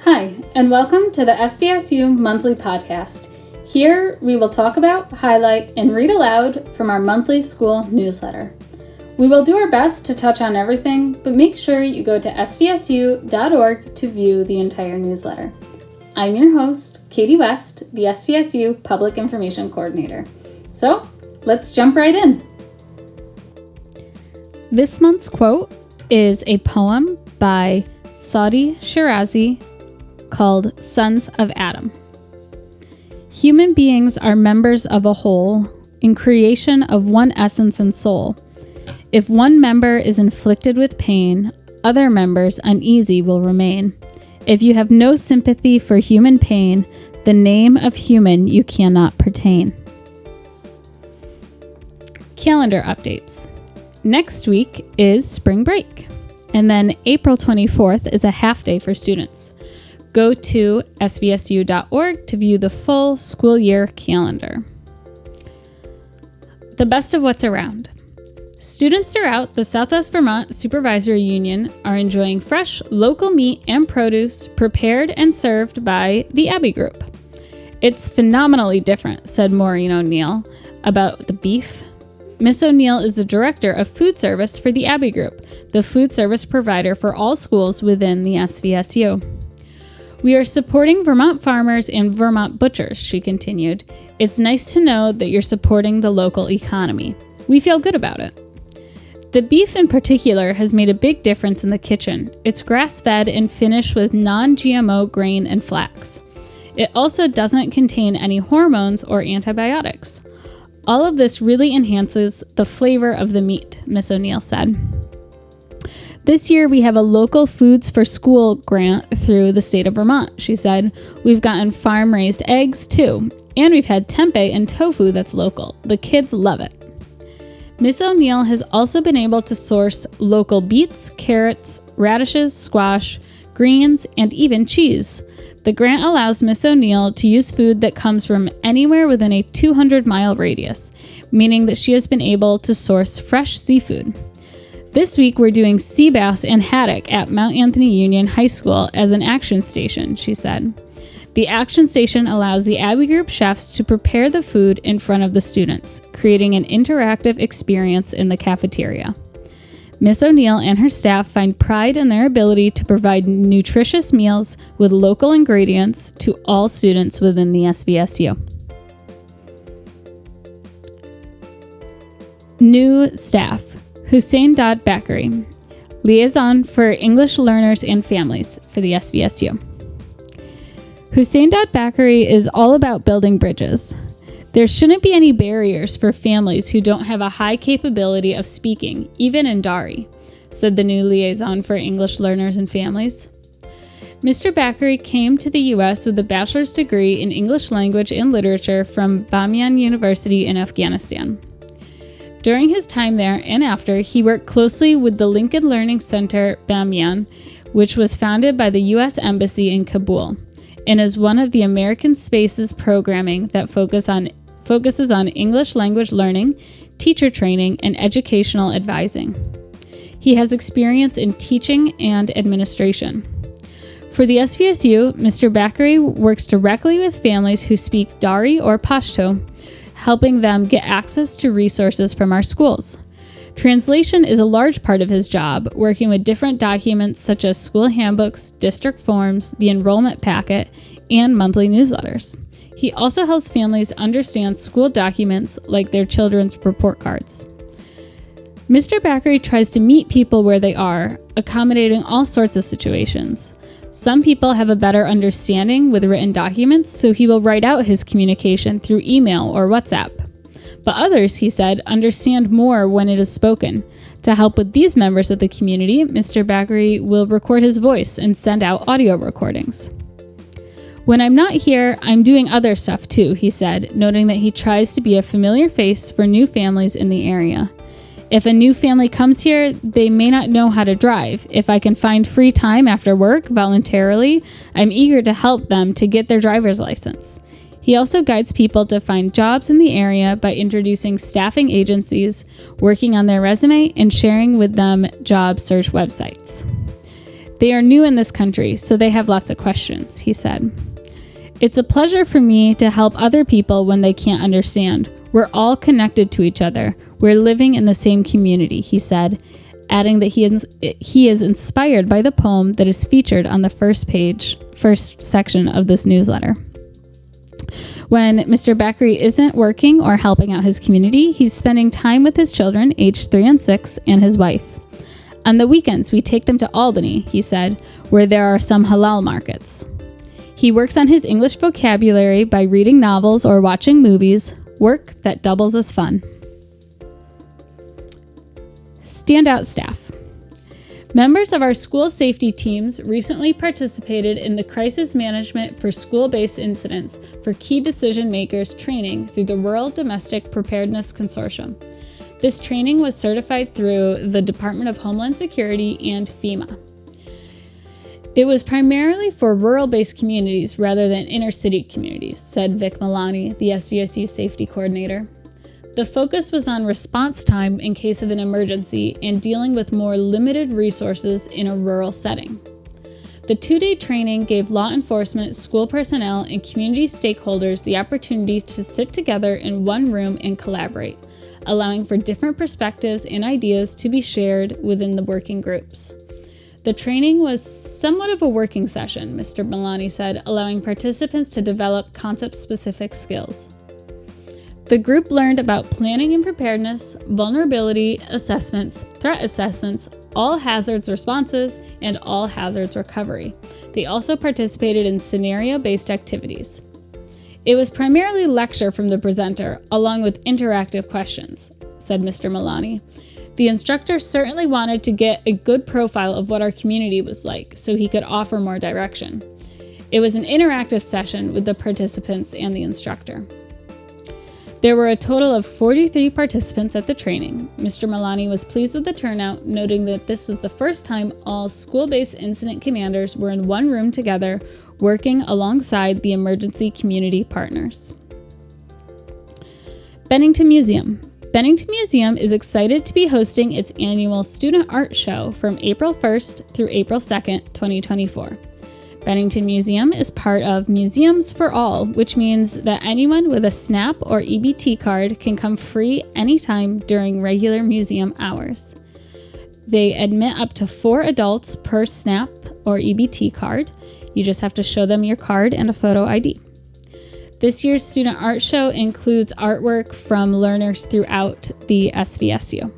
Hi, and welcome to the SVSU Monthly Podcast. Here, we will talk about, highlight, and read aloud from our monthly school newsletter. We will do our best to touch on everything, but make sure you go to svsu.org to view the entire newsletter. I'm your host, Katie West, the SVSU Public Information Coordinator. So, let's jump right in. This month's quote is a poem by Saudi Shirazi called Sons of Adam. Human beings are members of a whole, in creation of one essence and soul. If one member is inflicted with pain, other members uneasy will remain. If you have no sympathy for human pain, the name of human you cannot pertain. Calendar updates. Next week is spring break, and then April 24th is a half day for students. Go to svsu.org to view the full school year calendar. The best of what's around. Students throughout the Southwest Vermont Supervisory Union are enjoying fresh local meat and produce prepared and served by the Abbey Group. It's phenomenally different, said Maureen O'Neill about the beef. Miss O'Neill is the director of food service for the Abbey Group, the food service provider for all schools within the SVSU. We are supporting Vermont farmers and Vermont butchers, she continued. It's nice to know that you're supporting the local economy. We feel good about it. The beef in particular has made a big difference in the kitchen. It's grass-fed and finished with non-GMO grain and flax. It also doesn't contain any hormones or antibiotics. All of this really enhances the flavor of the meat, Miss O'Neill said. This year, we have a local Foods for School grant through the state of Vermont, she said. We've gotten farm-raised eggs, too, and we've had tempeh and tofu that's local. The kids love it. Miss O'Neill has also been able to source local beets, carrots, radishes, squash, greens, and even cheese. The grant allows Miss O'Neill to use food that comes from anywhere within a 200-mile radius, meaning that she has been able to source fresh seafood. This week, we're doing sea bass and haddock at Mount Anthony Union High School as an action station, she said. The action station allows the Abbey Group chefs to prepare the food in front of the students, creating an interactive experience in the cafeteria. Miss O'Neill and her staff find pride in their ability to provide nutritious meals with local ingredients to all students within the SVSU. New staff. Hussein Dad Bakri, Liaison for English Learners and Families for the SVSU. Hussein Dad Bakri is all about building bridges. There shouldn't be any barriers for families who don't have a high capability of speaking, even in Dari, said the new Liaison for English Learners and Families. Mr. Bakri came to the U.S. with a bachelor's degree in English Language and Literature from Bamiyan University in Afghanistan. During his time there and after, he worked closely with the Lincoln Learning Center Bamiyan, which was founded by the U.S. Embassy in Kabul, and is one of the American Spaces programming that focuses on English language learning, teacher training, and educational advising. He has experience in teaching and administration. For the SVSU, Mr. Bakri works directly with families who speak Dari or Pashto, helping them get access to resources from our schools. Translation is a large part of his job, working with different documents such as school handbooks, district forms, the enrollment packet, and monthly newsletters. He also helps families understand school documents like their children's report cards. Mr. Bakri tries to meet people where they are, accommodating all sorts of situations. Some people have a better understanding with written documents, so he will write out his communication through email or WhatsApp. But others, he said, understand more when it is spoken. To help with these members of the community, Mr. Bakri will record his voice and send out audio recordings. When I'm not here, I'm doing other stuff too, he said, noting that he tries to be a familiar face for new families in the area. If a new family comes here, they may not know how to drive. If I can find free time after work voluntarily, I'm eager to help them to get their driver's license. He also guides people to find jobs in the area by introducing staffing agencies, working on their resume, and sharing with them job search websites. They are new in this country, so they have lots of questions, he said. It's a pleasure for me to help other people when they can't understand. We're all connected to each other. We're living in the same community, he said, adding that he is inspired by the poem that is featured on the first section of this newsletter. When Mr. Bakri isn't working or helping out his community, he's spending time with his children, aged 3 and 6, and his wife. On the weekends, we take them to Albany, he said, where there are some halal markets. He works on his English vocabulary by reading novels or watching movies, work that doubles as fun. Standout staff. Members of our school safety teams recently participated in the Crisis Management for School-Based Incidents for Key Decision Makers training through the Rural Domestic Preparedness Consortium. This training was certified through the Department of Homeland Security and FEMA. It was primarily for rural-based communities rather than inner-city communities, said Vic Milani, the SVSU safety coordinator. The focus was on response time in case of an emergency and dealing with more limited resources in a rural setting. The 2-day training gave law enforcement, school personnel, and community stakeholders the opportunity to sit together in one room and collaborate, allowing for different perspectives and ideas to be shared within the working groups. The training was somewhat of a working session, Mr. Milani said, allowing participants to develop concept-specific skills. The group learned about planning and preparedness, vulnerability assessments, threat assessments, all hazards responses, and all hazards recovery. They also participated in scenario-based activities. It was primarily lecture from the presenter, along with interactive questions, said Mr. Milani. The instructor certainly wanted to get a good profile of what our community was like, so he could offer more direction. It was an interactive session with the participants and the instructor. There were a total of 43 participants at the training. Mr. Milani was pleased with the turnout, noting that this was the first time all school-based incident commanders were in one room together, working alongside the emergency community partners. Bennington Museum. Bennington Museum is excited to be hosting its annual Student Art Show from April 1st through April 2nd, 2024. Bennington Museum is part of Museums for All, which means that anyone with a SNAP or EBT card can come free anytime during regular museum hours. They admit up to 4 adults per SNAP or EBT card. You just have to show them your card and a photo ID. This year's Student Art Show includes artwork from learners throughout the SVSU.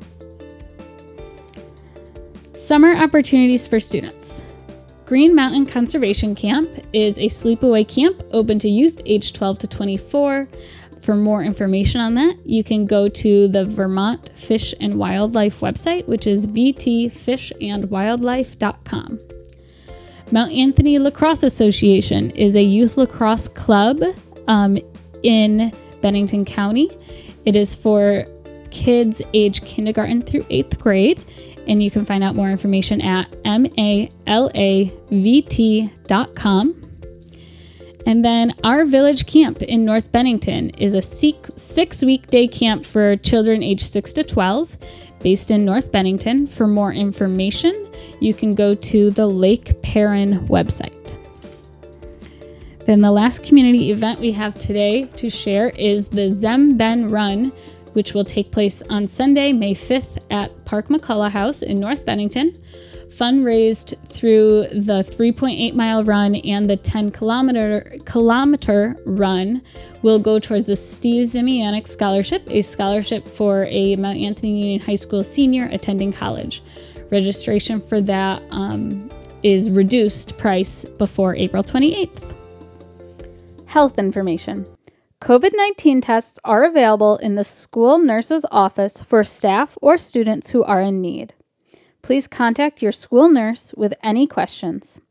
Summer opportunities for students. Green Mountain Conservation Camp is a sleepaway camp open to youth aged 12 to 24. For more information on that, you can go to the Vermont Fish and Wildlife website, which is vtfishandwildlife.com. Mount Anthony Lacrosse Association is a youth lacrosse club in Bennington County. It is for kids age kindergarten through 8th grade, and you can find out more information at malavt.com. And then Our Village Camp in North Bennington is a 6-week day camp for children aged 6 to 12 based in North Bennington. For more information, you can go to the Lake Perrin website. Then the last community event we have today to share is the Zem Ben Run, which will take place on Sunday, May 5th at Park McCullough House in North Bennington. Fundraised through the 3.8-mile run and the 10-kilometer run will go towards the Steve Zimianic Scholarship, a scholarship for a Mount Anthony Union High School senior attending college. Registration for that is reduced price before April 28th. Health information. COVID-19 tests are available in the school nurse's office for staff or students who are in need. Please contact your school nurse with any questions.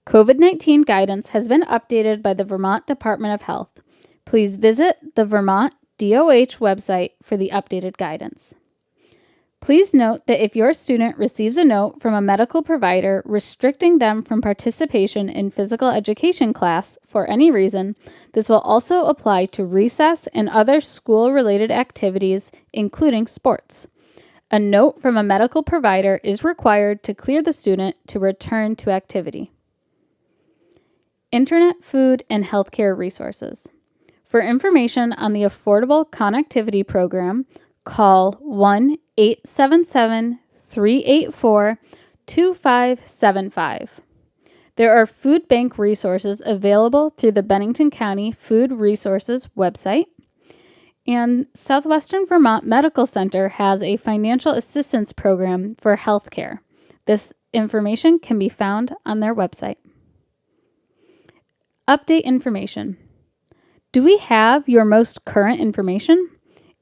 COVID-19 guidance has been updated by the Vermont Department of Health. Please visit the Vermont DOH website for the updated guidance. Please note that if your student receives a note from a medical provider restricting them from participation in physical education class for any reason, this will also apply to recess and other school-related activities, including sports. A note from a medical provider is required to clear the student to return to activity. Internet, food, and healthcare resources. For information on the Affordable Connectivity Program, call 1-877-384-2575. There are food bank resources available through the Bennington County Food Resources website. And Southwestern Vermont Medical Center has a financial assistance program for healthcare. This information can be found on their website. Update information. Do we have your most current information?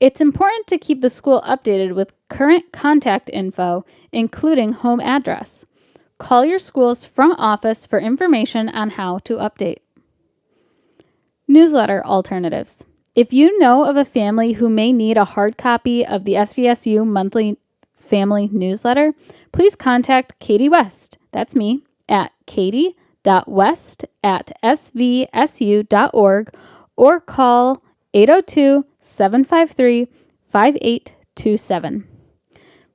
It's important to keep the school updated with current contact info, including home address. Call your school's front office for information on how to update. Newsletter alternatives. If you know of a family who may need a hard copy of the SVSU monthly family newsletter, please contact Katie West, that's me, at katie.west@svsu.org or call 802-753-5827.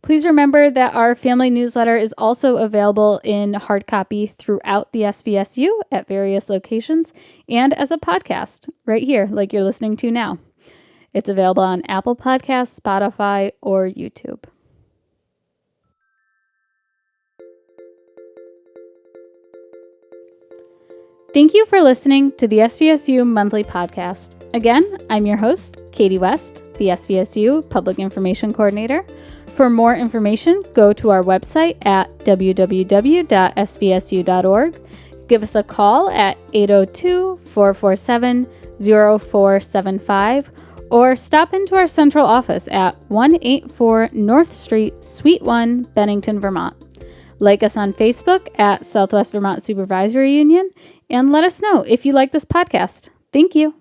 Please remember that our family newsletter is also available in hard copy throughout the SVSU at various locations and as a podcast right here, like you're listening to now. It's available on Apple Podcasts, Spotify, or YouTube. Thank you for listening to the SVSU Monthly Podcast. Again, I'm your host, Katie West, the SVSU Public Information Coordinator. For more information, go to our website at www.svsu.org. Give us a call at 802-447-0475 or stop into our central office at 184 North Street, Suite 1, Bennington, Vermont. Like us on Facebook at Southwest Vermont Supervisory Union and let us know if you like this podcast. Thank you.